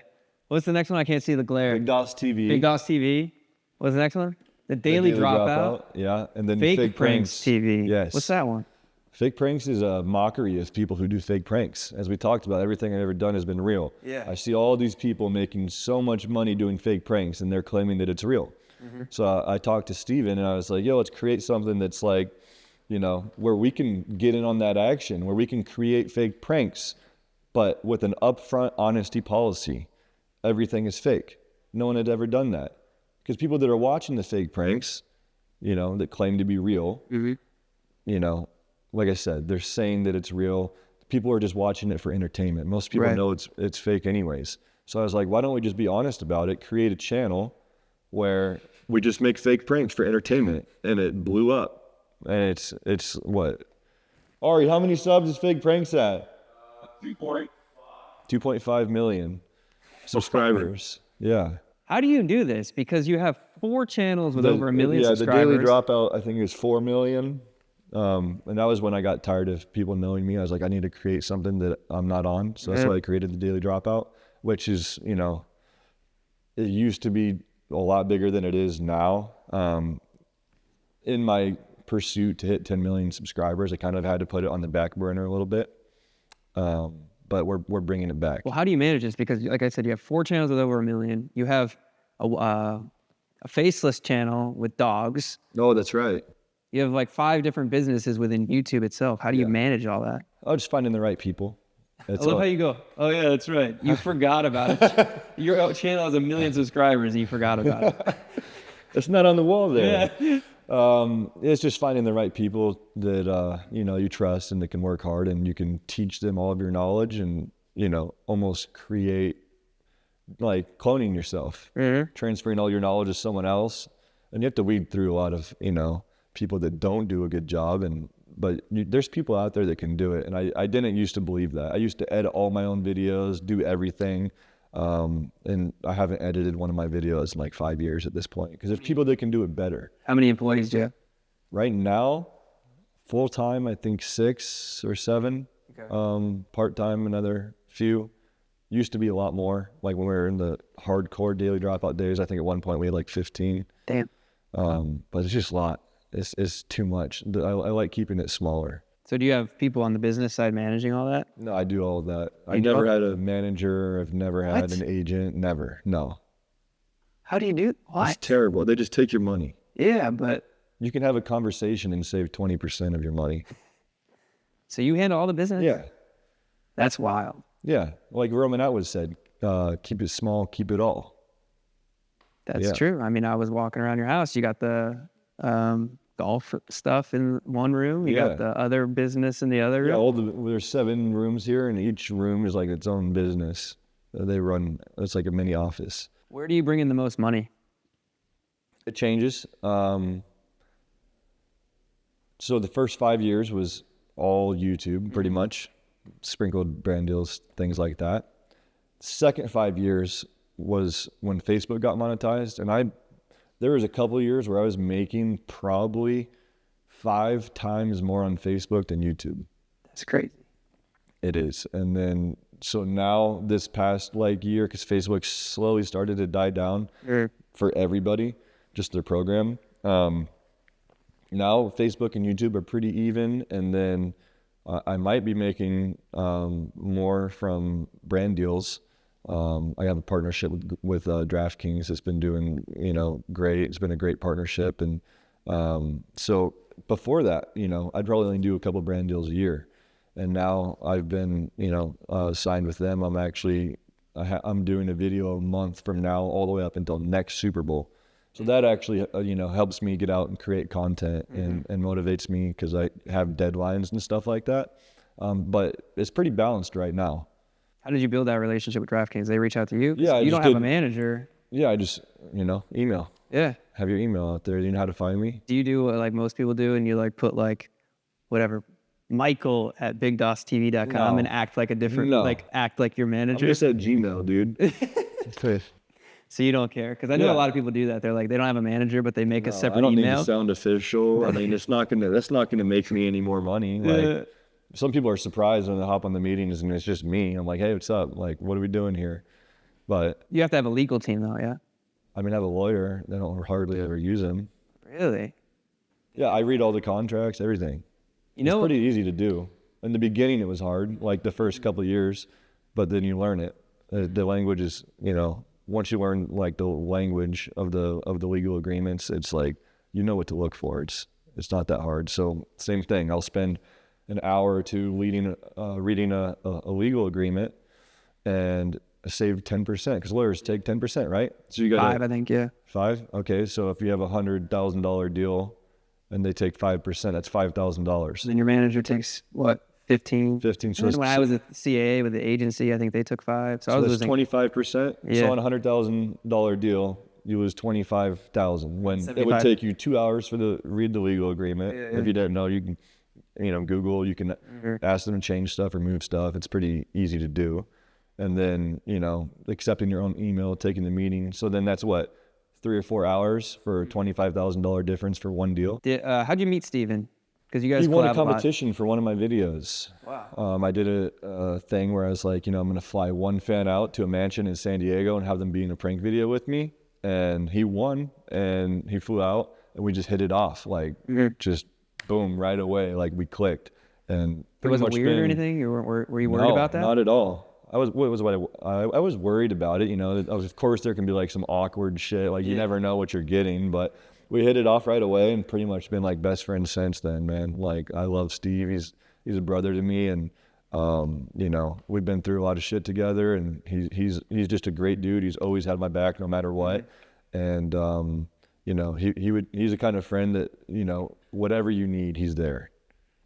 What's the next one? I can't see the glare. BigDawsTV. BigDawsTV. What's the next one? The Daily Dropout. Yeah, and then Fake Pranks TV. Yes. What's that one? Fake pranks is a mockery of people who do fake pranks. As we talked about, everything I've ever done has been real. Yeah. I see all these people making so much money doing fake pranks, and they're claiming that it's real. Mm-hmm. So I talked to Steven, and I was like, let's create something that's like, where we can get in on that action, where we can create fake pranks, but with an upfront honesty policy. Everything is fake. No one had ever done that. Because people that are watching the fake pranks, that claim to be real, like I said, they're saying that it's real. People are just watching it for entertainment. Most people know it's fake anyways. So I was like, why don't we just be honest about it, create a channel where we just make fake pranks for entertainment, and it blew up. And it's what? Ari, how many subs is Fake Pranks at? 2.5 million subscribers. Yeah. How do you do this? Because you have 4 channels with over 1 million subscribers. Yeah, the Daily Dropout, I think, is 4 million. And that was when I got tired of people knowing me. I was like, I need to create something that I'm not on. So that's why I created the Daily Dropout, which is, it used to be a lot bigger than it is now. In my pursuit to hit 10 million subscribers, I kind of had to put it on the back burner a little bit. But we're bringing it back. Well, how do you manage this? Because like I said, you have 4 channels with over 1 million. You have a faceless channel with dogs. Oh, that's right. You have like 5 different businesses within YouTube itself. How do you manage all that? Oh, just finding the right people. I love how you go, oh yeah, that's right. You forgot about it. Your channel has 1 million subscribers and you forgot about it. It's not on the wall there. Yeah. It's just finding the right people that, you trust and that can work hard, and you can teach them all of your knowledge and, almost create like cloning yourself, transferring all your knowledge to someone else. And you have to weed through a lot of, people that don't do a good job. But there's people out there that can do it. And I didn't used to believe that. I used to edit all my own videos, do everything. And I haven't edited one of my videos in like 5 years at this point, because there's people that can do it better. How many employees do you have? Right now, full time, I think 6 or 7. Okay. Part time, another few. Used to be a lot more. Like when we were in the hardcore daily dropout days, I think at one point we had like 15. Damn. But it's just a lot. It's too much. I like keeping it smaller. So do you have people on the business side managing all that? No, I do all of that. I never had a manager. I've never had an agent. Never. No. How do you do? What? It's terrible. They just take your money. Yeah, but you can have a conversation and save 20% of your money. So you handle all the business? Yeah. That's wild. Yeah. Like Roman Atwood said, keep it small, keep it all. That's true. I mean, I was walking around your house. You got the golf stuff in one room. You got the other business in the other room. Yeah, there's 7 rooms here, and each room is like its own business. They run, it's like a mini office. Where do you bring in the most money? It changes. So the first 5 years was all YouTube, pretty much. Sprinkled brand deals, things like that. Second 5 years was when Facebook got monetized, and there was a couple of years where I was making probably 5 times more on Facebook than YouTube. That's crazy. It is. And then so now this past year, because Facebook slowly started to die down for everybody, just their program. Now Facebook and YouTube are pretty even, and then I might be making more from brand deals. I have a partnership with DraftKings that's been doing, great. It's been a great partnership. And so before that, I'd probably only do a couple brand deals a year. And now I've been, signed with them. I'm doing a video a month from now all the way up until next Super Bowl. So that actually, helps me get out and create content and motivates me, because I have deadlines and stuff like that. But it's pretty balanced right now. How did you build that relationship with DraftKings? They reach out to you? Yeah, you don't have a manager. Yeah, I just, email. Yeah. Have your email out there. You know how to find me? Do you do what like most people do, and you put whatever, Michael at BigDawsTV.com and act like a different, act like your manager? I'm just at Gmail, dude. So you don't care? Because I know a lot of people do that. They're like, they don't have a manager, but they make a separate email. I don't need to sound official. I mean, that's not gonna make me any more money. Some people are surprised when they hop on the meetings and it's just me. I'm like, hey, what's up? Like, what are we doing here? But you have to have a legal team though, yeah? I mean, I have a lawyer. They don't hardly ever use him. Really? Yeah, I read all the contracts, everything. It's pretty easy to do. In the beginning, it was hard, like the first couple of years, but then you learn it. The language is, once you learn the language of the legal agreements, it's like, what to look for. It's not that hard. So same thing. I'll spend an hour or two reading a legal agreement and save 10%, because lawyers take 10%, right? So you got 5, I think, yeah. 5? Okay, so if you have $100,000 deal and they take 5%, that's $5,000. Then your manager takes what? 15. So when I was at CAA with the agency, I think they took 5. So I was losing 25%. Yeah. So on a $100,000 deal, you lose $25,000. When 75. it would take you 2 hours read the legal agreement. Yeah. If you didn't know, you can, Google. You can ask them to change stuff or move stuff. It's pretty easy to do. And then accepting your own email, taking the meeting. So then that's what, 3 or 4 hours for a $25,000 difference for one deal. How'd you meet Steven? Because you guys he won a competition for one of my videos. Wow. I did a thing where I was like, I'm going to fly one fan out to a mansion in San Diego and have them be in a prank video with me. And he won, and he flew out, and we just hit it off, just boom, right away. We clicked. And it wasn't weird or anything? Were you worried about that? Not at all. I was worried about it. Of course there can be some awkward shit. You never know what you're getting, but we hit it off right away and pretty much been best friends since then, man. I love Steve. He's a brother to me, and we've been through a lot of shit together, and he's just a great dude. He's always had my back no matter what. And he's the kind of friend that, whatever you need, he's there.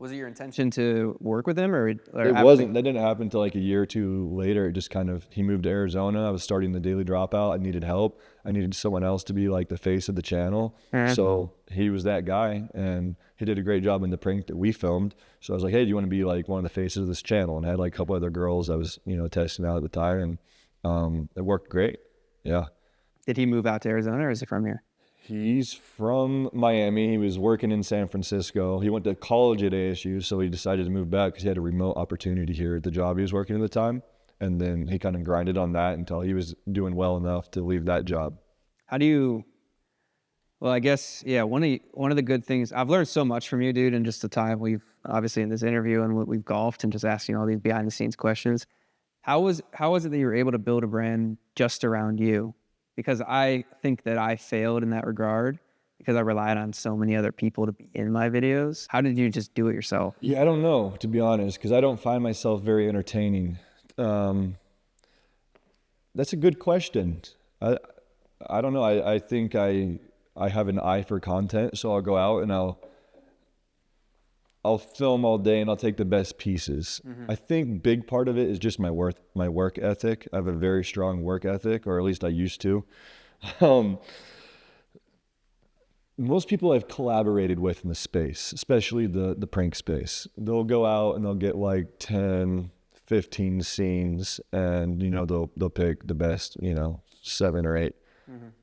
Was it your intention to work with him, or It wasn't. That didn't happen until like a year or two later. It just kind of, he moved to Arizona. I was starting the Daily Dropout. I needed help. I needed someone else to be like the face of the channel. So he was that guy, and he did a great job in the prank that we filmed. So I was like, hey, do you want to be like one of the faces of this channel? And I had like a couple other girls I was, testing out at the time, and it worked great. Yeah. Did he move out to Arizona, or is he from here? He's from Miami. He was working in San Francisco. He went to college at ASU, so he decided to move back because he had a remote opportunity here at the job he was working at the time. And then he kind of grinded on that until he was doing well enough to leave that job. How do you? Well, I guess one of the good things I've learned so much from you, dude, in just the time we've obviously in this interview and we've golfed and just asking all these behind the scenes questions. How was it that you were able to build a brand just around you? Because I think that I failed in that regard because I relied on so many other people to be in my videos. How did you just do it yourself? Yeah, I don't know, to be honest, because I don't find myself very entertaining. That's a good question. I don't know. I think I have an eye for content, so I'll go out and I'll film all day and I'll take the best pieces. I think big part of it is just my work ethic. I have a very strong work ethic, or at least I used to. Most people I've collaborated with in the space, especially the prank space, they'll go out and they'll get like 10, 15 scenes, and they'll pick the best 7 or 8.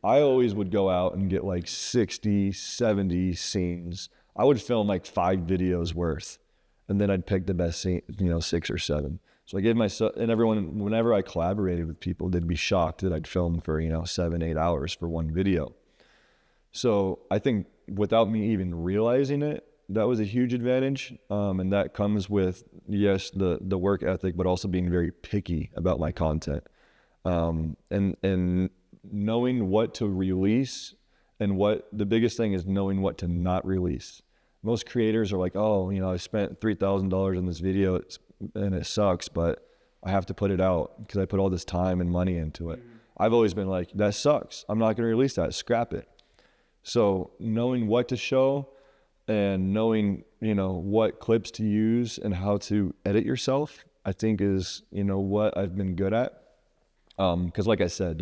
I always would go out and get like 60, 70 scenes. I would film like 5 videos worth, and then I'd pick the best scene, 6 or 7. So I gave myself, and everyone, whenever I collaborated with people, they'd be shocked that I'd film for 7, 8 hours for one video. So I think without me even realizing it, that was a huge advantage. And that comes with, yes, the work ethic, but also being very picky about my content. And knowing what to release, and what the biggest thing is knowing what to not release. Most creators are like, oh, I spent $3,000 in this video and it sucks, but I have to put it out because I put all this time and money into it. I've always been like, that sucks. I'm not going to release that. Scrap it. So knowing what to show and knowing, what clips to use and how to edit yourself, I think is, what I've been good at. Because like I said,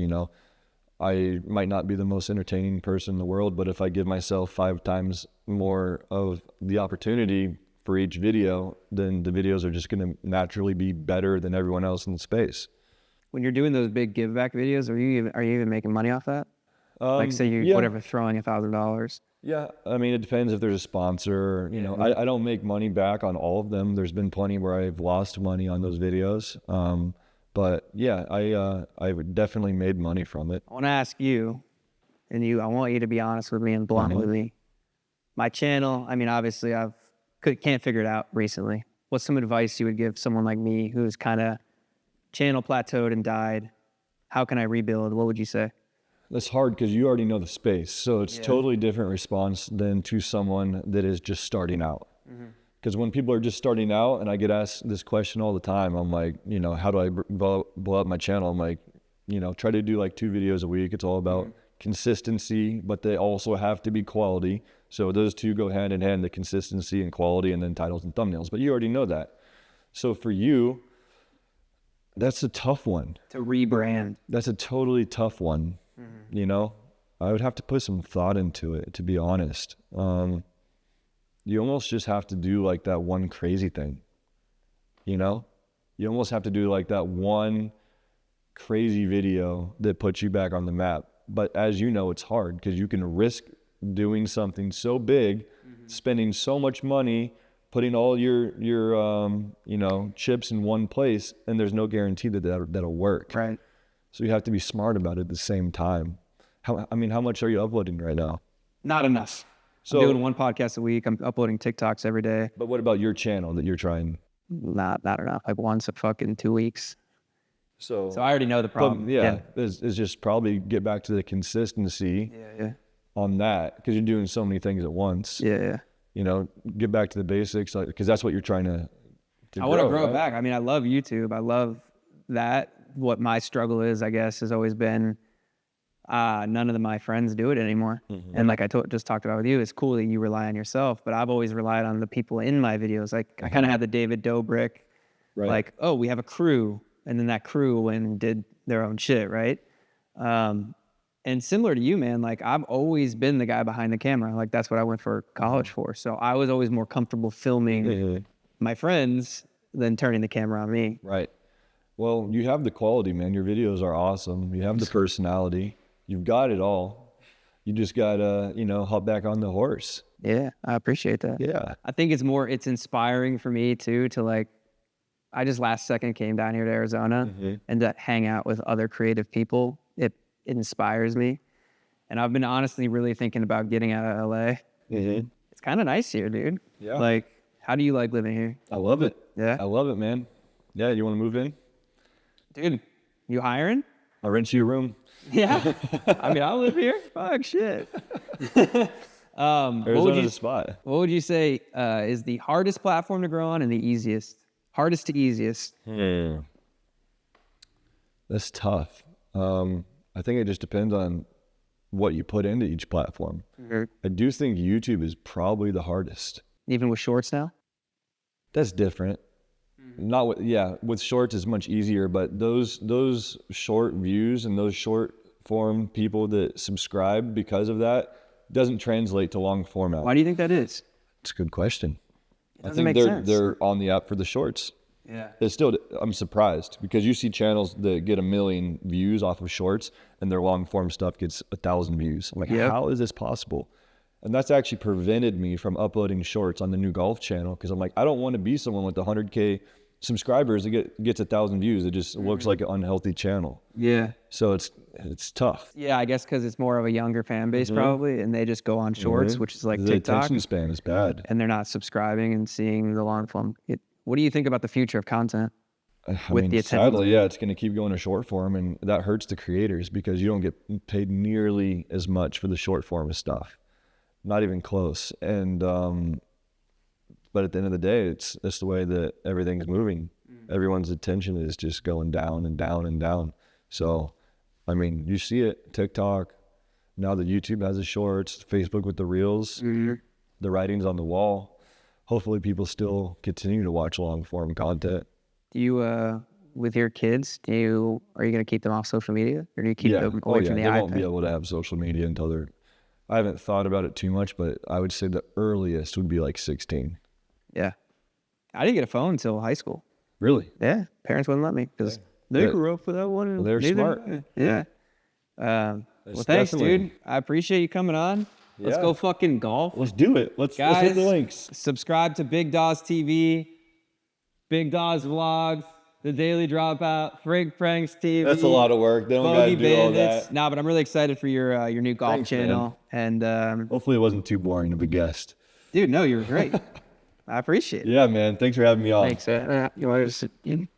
I might not be the most entertaining person in the world, but if I give myself 5 times more of the opportunity for each video, then the videos are just going to naturally be better than everyone else in the space. When you're doing those big give back videos, are you even making money off that? Like say you whatever throwing $1,000. Yeah, I mean it depends if there's a sponsor. I don't make money back on all of them. There's been plenty where I've lost money on those videos. But yeah, I've definitely made money from it. I want to ask you, and I want you to be honest with me and blunt with me. My channel, I mean, obviously can't figure it out recently. What's some advice you would give someone like me who's kind of channel plateaued and died? How can I rebuild? What would you say? That's hard because you already know the space. So it's totally different response than to someone that is just starting out. Because when people are just starting out, and I get asked this question all the time, I'm like, how do I blow up my channel? I'm like, try to do like 2 videos a week. It's all about consistency, but they also have to be quality. So those two go hand in hand, the consistency and quality, and then titles and thumbnails. But you already know that. So for you, that's a tough one. To rebrand. That's a totally tough one. I would have to put some thought into it, to be honest. You almost just have to do like that one crazy thing, you almost have to do like that one crazy video that puts you back on the map. But as you know, it's hard because you can risk doing something so big, spending so much money, putting all your chips in one place, and there's no guarantee that'll work. Right. So you have to be smart about it at the same time. How much are you uploading right now? Not enough. So, I'm doing 1 podcast a week. I'm uploading TikToks every day. But what about your channel that you're trying? Not enough. Like once a fucking 2 weeks. So I already know the problem. Is just probably get back to the consistency on that, because you're doing so many things at once. Yeah. Get back to the basics, because that's what you're trying to I want to grow it back. I mean, I love YouTube. I love that. What my struggle is, I guess, has always been None of my friends do it anymore. And like I just talked about with you, it's cool that you rely on yourself, but I've always relied on the people in my videos. Like I kind of had the David Dobrik, like, oh, we have a crew, and then that crew went and did their own shit, right? And similar to you, man, like I've always been the guy behind the camera. Like that's what I went for college for. So I was always more comfortable filming my friends than turning the camera on me. Right. Well, you have the quality, man. Your videos are awesome. You have the personality. You've got it all. You just gotta, hop back on the horse. Yeah, I appreciate that. Yeah. I think it's inspiring for me too, to like, I just last second came down here to Arizona and to hang out with other creative people. It inspires me. And I've been honestly really thinking about getting out of LA. It's kind of nice here, dude. Yeah. Like, how do you like living here? I love it. Yeah. I love it, man. Yeah, you want to move in? Dude, you hiring? I'll rent you a room. Yeah. I mean, I'll live here. Fuck shit. Arizona's a spot. What would you say is the hardest platform to grow on and the easiest? Hardest to easiest? That's tough. I think it just depends on what you put into each platform. I do think YouTube is probably the hardest. Even with shorts now? That's different. Not with shorts is much easier, but those short views and those short form people that subscribe because of that doesn't translate to long format. Why do you think that is? It's a good question. It I think they're on the app for the shorts. Yeah. It's still, I'm surprised because you see channels that get 1 million views off of shorts and their long form stuff gets 1,000 views. I'm like, how is this possible? And that's actually prevented me from uploading shorts on the new golf channel because I'm like, I don't want to be someone with 100K subscribers that gets 1,000 views. It just looks like an unhealthy channel. Yeah. So it's tough. Yeah, I guess because it's more of a younger fan base probably, and they just go on shorts, which is like the TikTok. attention span is bad. And they're not subscribing and seeing the long form. What do you think about the future of content? The attention? Sadly, it's going to keep going to short form, and that hurts the creators because you don't get paid nearly as much for the short form of stuff. Not even close. And but at the end of the day, it's the way that everything's moving. Everyone's attention is just going down and down and down. So, I mean, you see it, TikTok, now that YouTube has the shorts, Facebook with the reels, the writing's on the wall. Hopefully people still continue to watch long form content. Do you, with your kids, are you going to keep them off social media? Or do you keep them away from the iPad? They won't be able to have social media until I haven't thought about it too much, but I would say the earliest would be like 16. Yeah. I didn't get a phone until high school. Really? Yeah. Parents wouldn't let me because they grew up without one. Well, they're smart. Yeah. Well, thanks, dude. I appreciate you coming on. Let's go fucking golf. Let's do it. Let's hit the links. Subscribe to BigDawsTV, Big Daws Vlogs, The Daily Dropout, Frig Pranks TV. That's a lot of work. They don't got to do all that. No, but I'm really excited for your new golf channel. Man. And hopefully it wasn't too boring to be a guest. Dude, no, you were great. I appreciate it. Yeah, man. Thanks for having me on. Thanks. You want to sit in?